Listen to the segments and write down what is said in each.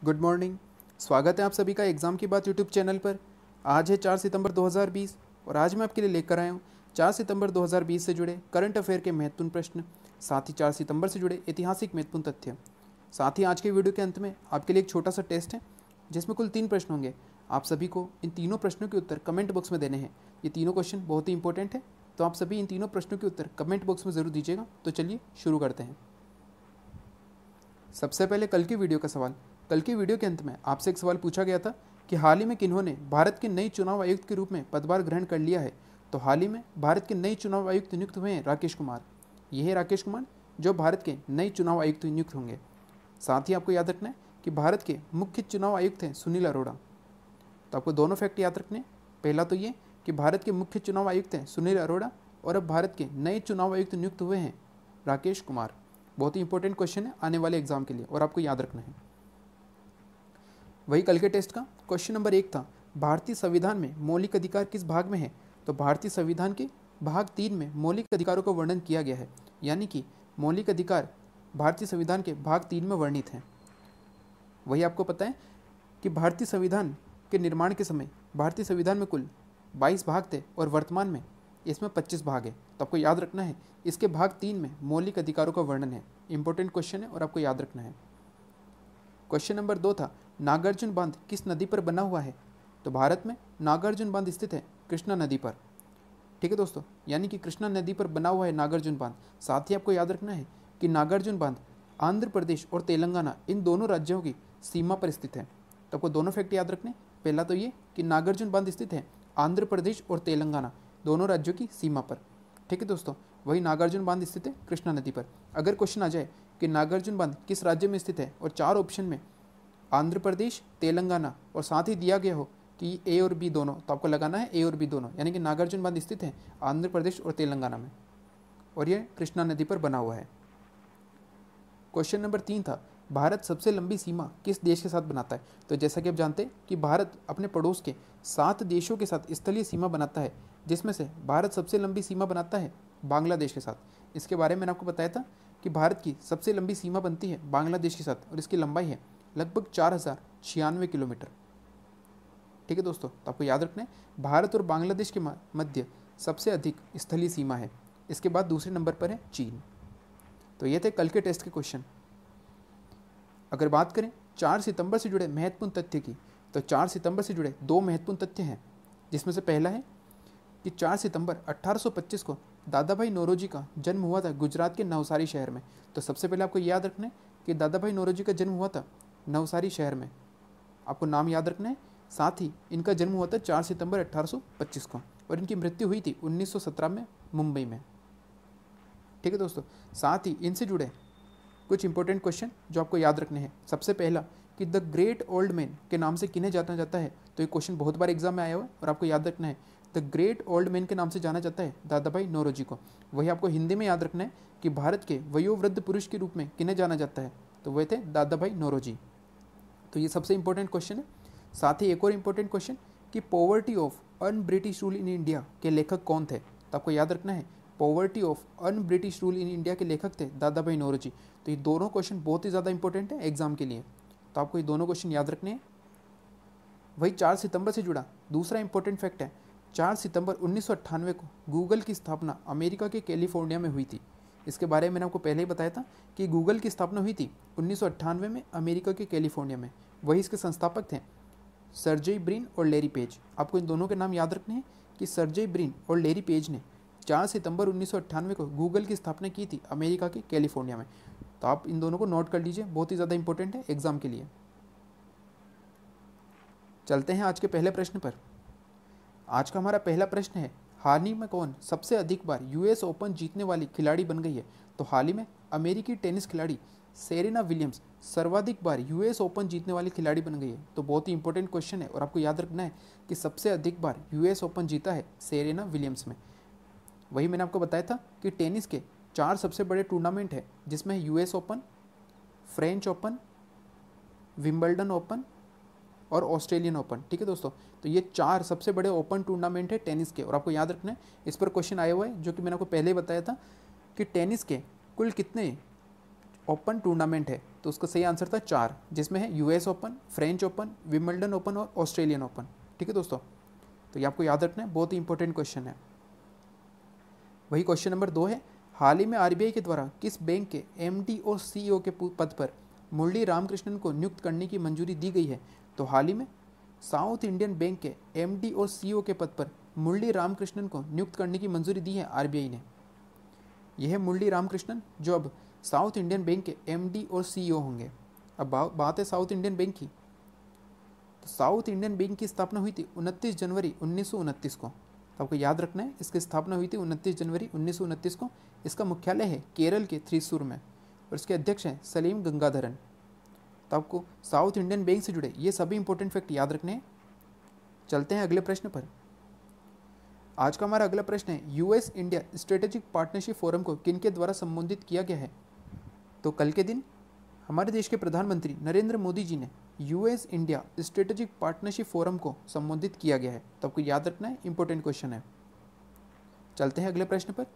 Good morning. स्वागत है आप सभी का एग्ज़ाम की बात यूट्यूब चैनल पर। आज है 4 सितंबर 2020 और आज मैं आपके लिए लेकर आया हूँ 4 सितंबर 2020 से जुड़े करंट अफेयर के महत्वपूर्ण प्रश्न, साथ ही 4 सितंबर से जुड़े ऐतिहासिक महत्वपूर्ण तथ्य। साथ ही आज के वीडियो के अंत में आपके लिए एक छोटा सा टेस्ट है जिसमें कुल 3 प्रश्न होंगे। आप सभी को इन तीनों प्रश्नों के उत्तर कमेंट बॉक्स में देने हैं। ये तीनों क्वेश्चन बहुत ही इंपॉर्टेंट है, तो आप सभी इन तीनों प्रश्नों के उत्तर कमेंट बॉक्स में ज़रूर दीजिएगा। तो चलिए शुरू करते हैं। सबसे पहले कल की वीडियो का सवाल। कल की वीडियो के अंत में आपसे एक सवाल पूछा गया था कि हाल ही में किन्होंने भारत के नए चुनाव आयुक्त के रूप में पदभार ग्रहण कर लिया है। तो हाल ही में भारत के नए चुनाव आयुक्त नियुक्त हुए हैं राकेश कुमार। ये है राकेश कुमार जो भारत के नए चुनाव आयुक्त नियुक्त होंगे। साथ ही आपको याद रखना है कि भारत के मुख्य चुनाव आयुक्त हैं सुनील अरोड़ा। तो आपको दोनों फैक्ट याद रखने हैं। पहला तो ये कि भारत के मुख्य चुनाव आयुक्त हैं सुनील अरोड़ा और अब भारत के नए चुनाव आयुक्त नियुक्त हुए हैं राकेश कुमार। बहुत ही इंपॉर्टेंट क्वेश्चन है आने वाले एग्जाम के लिए और आपको याद रखना है। वही कल के टेस्ट का क्वेश्चन नंबर 1 था, भारतीय संविधान में मौलिक अधिकार किस भाग में है। तो भारतीय संविधान के भाग 3 में मौलिक अधिकारों का वर्णन किया गया है, यानी कि मौलिक अधिकार भारतीय संविधान के भाग 3 में वर्णित हैं। वही आपको पता है कि भारतीय संविधान के निर्माण के समय भारतीय संविधान में कुल 22 भाग थे और वर्तमान में इसमें 25 भाग है। तो आपको याद रखना है इसके भाग 3 में मौलिक अधिकारों का वर्णन है। इंपॉर्टेंट क्वेश्चन है और आपको याद रखना है। क्वेश्चन नंबर 2 था, नागार्जुन बांध किस नदी पर बना हुआ है। तो भारत में नागार्जुन बांध स्थित है कृष्णा नदी पर। ठीक है दोस्तों, यानी कि कृष्णा नदी पर बना हुआ है नागार्जुन बांध। साथ ही आपको याद रखना है कि नागार्जुन बांध आंध्र प्रदेश और तेलंगाना इन दोनों राज्यों की सीमा पर स्थित है। तो आपको दोनों फैक्ट याद रखने। पहला तो ये कि नागार्जुन बांध स्थित है आंध्र प्रदेश और तेलंगाना दोनों राज्यों की सीमा पर। ठीक है दोस्तों, वही नागार्जुन बांध स्थित है कृष्णा नदी पर। अगर क्वेश्चन आ जाए कि नागार्जुन बांध किस राज्य में स्थित है और 4 ऑप्शन में आंध्र प्रदेश, तेलंगाना और साथ ही दिया गया हो कि ए और बी दोनों, तो आपको लगाना है ए और बी दोनों, यानी कि नागार्जुन बांध स्थित है आंध्र प्रदेश और तेलंगाना में और यह कृष्णा नदी पर बना हुआ है। क्वेश्चन नंबर 3 था, भारत सबसे लंबी सीमा किस देश के साथ बनाता है। तो जैसा कि आप जानते हैं कि भारत अपने पड़ोस के 7 देशों के साथ स्थलीय सीमा बनाता है, जिसमें से भारत सबसे लंबी सीमा बनाता है बांग्लादेश के साथ। इसके बारे में मैंने आपको बताया था कि भारत की सबसे लंबी सीमा बनती है बांग्लादेश के साथ और इसकी लंबाई है लगभग 4096 किलोमीटर। ठीक है दोस्तों, तो आपको याद रखना है भारत और बांग्लादेश के मध्य सबसे अधिक स्थलीय सीमा है। इसके बाद दूसरे नंबर पर है चीन। तो ये थे कल के टेस्ट के क्वेश्चन। अगर बात करें 4 सितंबर से जुड़े महत्वपूर्ण तथ्य की, तो 4 सितंबर से जुड़े 2 महत्वपूर्ण तथ्य हैं, जिसमें से पहला है कि 4 सितंबर 1825 को दादा भाई नौरोजी का जन्म हुआ था गुजरात के नवसारी शहर में। तो सबसे पहले आपको याद रखना है कि दादा भाई नौरोजी का जन्म हुआ था नवसारी शहर में, आपको नाम याद रखना है। साथ ही इनका जन्म हुआ था 4 सितंबर 1825 को और इनकी मृत्यु हुई थी 1917 में मुंबई में। ठीक है दोस्तों, साथ ही इनसे जुड़े कुछ इंपॉर्टेंट क्वेश्चन जो आपको याद रखने हैं। सबसे पहला कि द ग्रेट ओल्ड मैन के नाम से किन्हें जाना जाता है। तो ये क्वेश्चन बहुत बार एग्जाम में आया हुआ है और आपको याद रखना है द ग्रेट ओल्ड मैन के नाम से जाना जाता है दादा भाई नौरोजी को। वही आपको हिंदी में याद रखना है कि भारत के वयोवृद्ध पुरुष के रूप में किन्हें जाना जाता है। तो वह थे दादा भाई नौरोजी। तो ये सबसे इंपॉर्टेंट क्वेश्चन है। साथ ही एक और इंपॉर्टेंट क्वेश्चन कि poverty of un British rule in India के लेखक कौन थे। तो आपको याद रखना है poverty of un British rule in India के लेखक थे दादा भाई नौरोजी। तो ये दोनों क्वेश्चन बहुत ही ज़्यादा इंपॉर्टेंट है एग्जाम के लिए, तो आपको ये दोनों क्वेश्चन याद रखने हैं। वही 4 सितंबर से जुड़ा दूसरा इंपॉर्टेंट फैक्ट है, 4 सितंबर 1998 को गूगल की स्थापना अमेरिका के कैलिफोर्निया में हुई थी। इसके बारे में मैंने आपको पहले ही बताया था कि गूगल की स्थापना हुई थी 1998 में अमेरिका के कैलिफोर्निया में। वही इसके संस्थापक थे सर्जेई ब्रिन और लैरी पेज। आपको इन दोनों के नाम याद रखने हैं कि सर्जेई ब्रिन और लैरी पेज ने 4 सितंबर 1998 को गूगल की स्थापना की थी अमेरिका के कैलिफोर्निया में। तो आप इन दोनों को नोट कर लीजिए, बहुत ही ज़्यादा इंपॉर्टेंट है एग्जाम के लिए। चलते हैं आज के पहले प्रश्न पर। आज का हमारा पहला प्रश्न है, हाल ही में कौन सबसे अधिक बार यूएस ओपन जीतने वाली खिलाड़ी बन गई है। तो हाल ही में अमेरिकी टेनिस खिलाड़ी सेरेना विलियम्स सर्वाधिक बार यूएस ओपन जीतने वाली खिलाड़ी बन गई है। तो बहुत ही इंपॉर्टेंट क्वेश्चन है और आपको याद रखना है कि सबसे अधिक बार यूएस ओपन जीता है सेरेना विलियम्स में। वही मैंने आपको बताया था कि टेनिस के 4 सबसे बड़े टूर्नामेंट है, जिसमें US open, French open, Wimbledon open और ऑस्ट्रेलियन ओपन। ठीक है दोस्तों, तो ये 4 सबसे बड़े ओपन टूर्नामेंट है टेनिस के और आपको याद रखना है। इस पर क्वेश्चन आया हुआ है जो कि मैंने आपको पहले ही बताया था कि टेनिस के कुल कितने ओपन टूर्नामेंट है, तो उसका सही आंसर था 4, जिसमें है US open, French open, Wimbledon open और ऑस्ट्रेलियन ओपन। ठीक है दोस्तों, तो ये आपको याद रखना है, बहुत ही इंपॉर्टेंट क्वेश्चन है। वही क्वेश्चन नंबर 2 है, हाल ही में आरबीआई के द्वारा किस बैंक के एमडी और सीईओ के पद पर मुरली रामकृष्णन को नियुक्त करने की मंजूरी दी गई है? तो हाल ही में साउथ इंडियन बैंक के एमडी और सीईओ के पद पर मुरली रामकृष्णन को नियुक्त करने की मंजूरी दी है आरबीआई ने। यह है मुरली रामकृष्णन, जो अब साउथ इंडियन बैंक के एमडी और सीईओ होंगे। अब बात है साउथ इंडियन बैंक की। तो साउथ इंडियन बैंक की स्थापना हुई थी 29 जनवरी 1929 को। तो आपको याद रखना है, इसकी स्थापना हुई थी 29 जनवरी 1929 को। इसका मुख्यालय है केरल के थ्रिसूर में और इसके अध्यक्ष हैं सलीम गंगाधरन। तो आपको साउथ इंडियन बैंक से जुड़े ये सभी इंपॉर्टेंट फैक्ट याद रखने हैं। चलते हैं अगले प्रश्न पर। आज का हमारा अगला प्रश्न है, US India strategic partnership forum को किनके द्वारा संबोधित किया गया है? तो कल के दिन हमारे देश के प्रधानमंत्री नरेंद्र मोदी जी ने US India strategic partnership forum को संबोधित किया गया है। तो आपको याद रखना है, इंपॉर्टेंट क्वेश्चन है। चलते हैं अगले प्रश्न पर।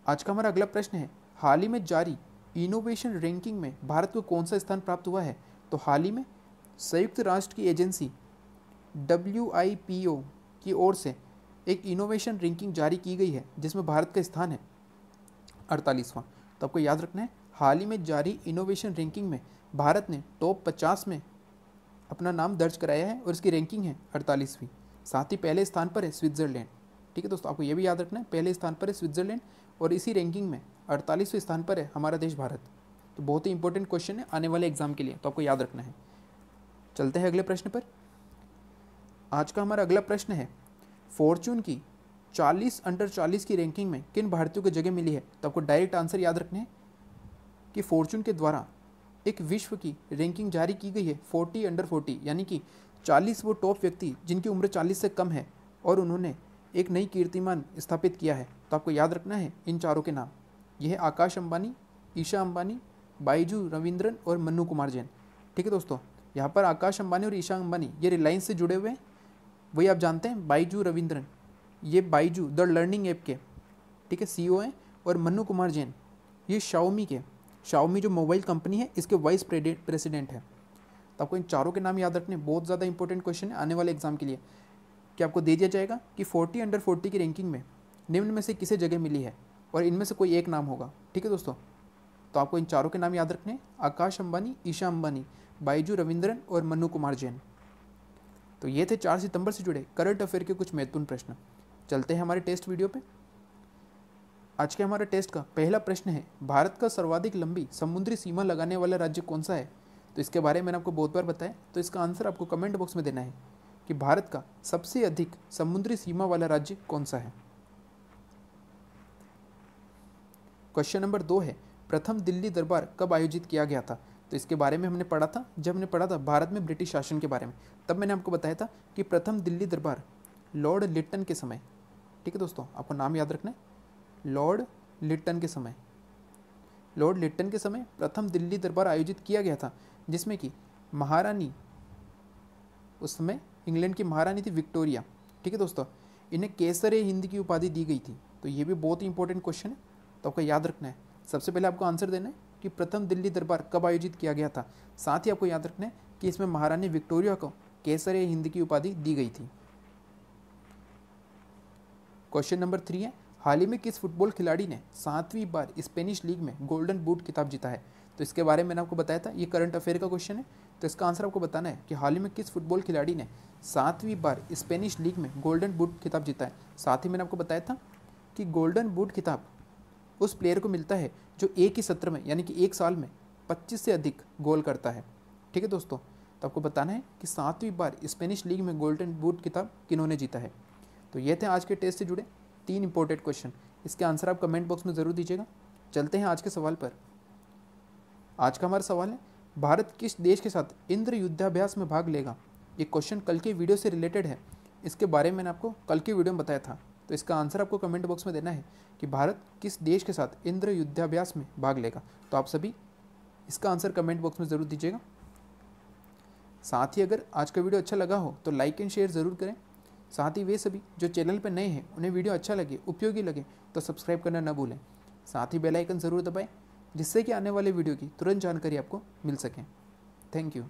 आज का हमारा अगला प्रश्न है, हाल ही में जारी इनोवेशन रैंकिंग में भारत को कौन सा स्थान प्राप्त हुआ है? तो हाल ही में संयुक्त राष्ट्र की एजेंसी WIPO की ओर से एक इनोवेशन रैंकिंग जारी की गई है, जिसमें भारत का स्थान है 48वां। तो आपको याद रखना है, हाल ही में जारी इनोवेशन रैंकिंग में भारत ने टॉप 50 में अपना नाम दर्ज कराया है और इसकी रैंकिंग है 48वीं। साथ ही पहले स्थान पर है स्विट्ज़रलैंड। ठीक है दोस्तों, आपको ये भी याद रखना है, पहले स्थान पर है स्विट्ज़रलैंड और इसी रैंकिंग में 48वें स्थान पर है हमारा देश भारत। तो बहुत ही इंपॉर्टेंट क्वेश्चन है आने वाले एग्जाम के लिए, तो आपको याद रखना है। चलते हैं अगले प्रश्न पर। आज का हमारा अगला प्रश्न है, फॉर्चून की 40 अंडर 40 की रैंकिंग में किन भारतीयों को जगह मिली है? तो आपको डायरेक्ट आंसर याद रखने हैं कि फॉर्चून के द्वारा एक विश्व की रैंकिंग जारी की गई है 40 अंडर 40, यानी कि 40 वो टॉप व्यक्ति जिनकी उम्र 40 से कम है और उन्होंने एक नई कीर्तिमान स्थापित किया है। तो आपको याद रखना है इन चारों के नाम। यह है आकाश अंबानी, ईशा अंबानी, बाइजू रविंद्रन और मन्नू कुमार जैन। ठीक है दोस्तों, यहाँ पर आकाश अंबानी और ईशा अंबानी ये रिलायंस से जुड़े हुए हैं। वही आप जानते हैं बाइजू रविंद्रन, ये बाइजू द लर्निंग ऐप के ठीक है CEO हैं, और मन्नू कुमार जैन ये शाओमी जो मोबाइल कंपनी है इसके वाइस प्रेसिडेंट है। तो आपको इन चारों के नाम याद रखने, बहुत ज़्यादा इंपॉर्टेंट क्वेश्चन है आने वाले एग्जाम के लिए, कि आपको दे दिया जाएगा कि 40 अंडर 40 की रैंकिंग में निम्न में से किसे जगह मिली है और इनमें से कोई एक नाम होगा। ठीक है दोस्तों, तो आपको इन चारों के नाम याद रखने, आकाश अंबानी, ईशा अंबानी, बाइजू रविंद्रन और मन्नू कुमार जैन। तो ये थे 4 सितंबर से जुड़े करंट अफेयर के कुछ महत्वपूर्ण प्रश्न। चलते हैं हमारे टेस्ट वीडियो पे। आज के हमारे टेस्ट का पहला प्रश्न है, भारत का सर्वाधिक लंबी समुद्री सीमा लगाने वाला राज्य कौन सा है? तो इसके बारे में मैंने आपको बहुत बार बताया, तो इसका आंसर आपको कमेंट बॉक्स में देना है कि भारत का सबसे अधिक समुद्री सीमा वाला राज्य कौन सा है। क्वेश्चन नंबर 2 है, प्रथम दिल्ली दरबार कब आयोजित किया गया था? तो इसके बारे में हमने पढ़ा था, जब हमने पढ़ा था भारत में ब्रिटिश शासन के बारे में, तब मैंने आपको बताया था कि प्रथम दिल्ली दरबार लॉर्ड लिट्टन के समय। ठीक है दोस्तों, आपको नाम याद रखना है, लॉर्ड लिट्टन के समय। लॉर्ड लिट्टन के समय प्रथम दिल्ली दरबार आयोजित किया गया था, जिसमें कि महारानी, उस समय इंग्लैंड की महारानी थी विक्टोरिया। ठीक है दोस्तों, इन्हें केसर हिंद की उपाधि दी गई थी। तो ये भी बहुत ही इंपॉर्टेंट क्वेश्चन है, तो आपको याद रखना है। सबसे पहले आपको आंसर देना है कि प्रथम दिल्ली दरबार कब आयोजित किया गया था। साथ ही आपको याद रखना है कि इसमें महारानी विक्टोरिया को केसर हिंद की उपाधि दी गई थी। क्वेश्चन नंबर 3 है, हाल ही में किस फुटबॉल खिलाड़ी ने 7वीं बार स्पेनिश लीग में गोल्डन बूट खिताब जीता है? तो इसके बारे में मैंने आपको बताया था, ये करंट अफेयर का क्वेश्चन है, तो इसका आंसर आपको बताना है कि हाल ही में किस फुटबॉल खिलाड़ी ने 7वीं बार स्पेनिश लीग में गोल्डन बूट खिताब जीता है। साथ ही मैंने आपको बताया था कि गोल्डन बूट खिताब उस प्लेयर को मिलता है जो एक ही सत्र में, यानी कि एक साल में 25 से अधिक गोल करता है। ठीक है दोस्तों, तो आपको बताना है कि 7वीं बार स्पेनिश लीग में गोल्डन बूट खिताब किन्होंने जीता है। तो ये थे आज के टेस्ट से जुड़े 3 इंपॉर्टेंट क्वेश्चन, इसके आंसर आप कमेंट बॉक्स में ज़रूर दीजिएगा। चलते हैं आज के सवाल पर। आज का हमारा सवाल है, भारत किस देश के साथ इंद्र युद्धाभ्यास में भाग लेगा? ये क्वेश्चन कल के वीडियो से रिलेटेड है, इसके बारे में मैंने आपको कल के वीडियो में बताया था। तो इसका आंसर आपको कमेंट बॉक्स में देना है कि भारत किस देश के साथ इंद्र युद्धाभ्यास में भाग लेगा। तो आप सभी इसका आंसर कमेंट बॉक्स में ज़रूर दीजिएगा। साथ ही अगर आज का वीडियो अच्छा लगा हो तो लाइक एंड शेयर ज़रूर करें। साथ ही वे सभी जो चैनल पर नए हैं, उन्हें वीडियो अच्छा लगे, उपयोगी लगे तो सब्सक्राइब करना न भूलें। साथ ही बेल आइकन ज़रूर दबाएं जिससे कि आने वाले वीडियो की तुरंत जानकारी आपको मिल सके। Thank you.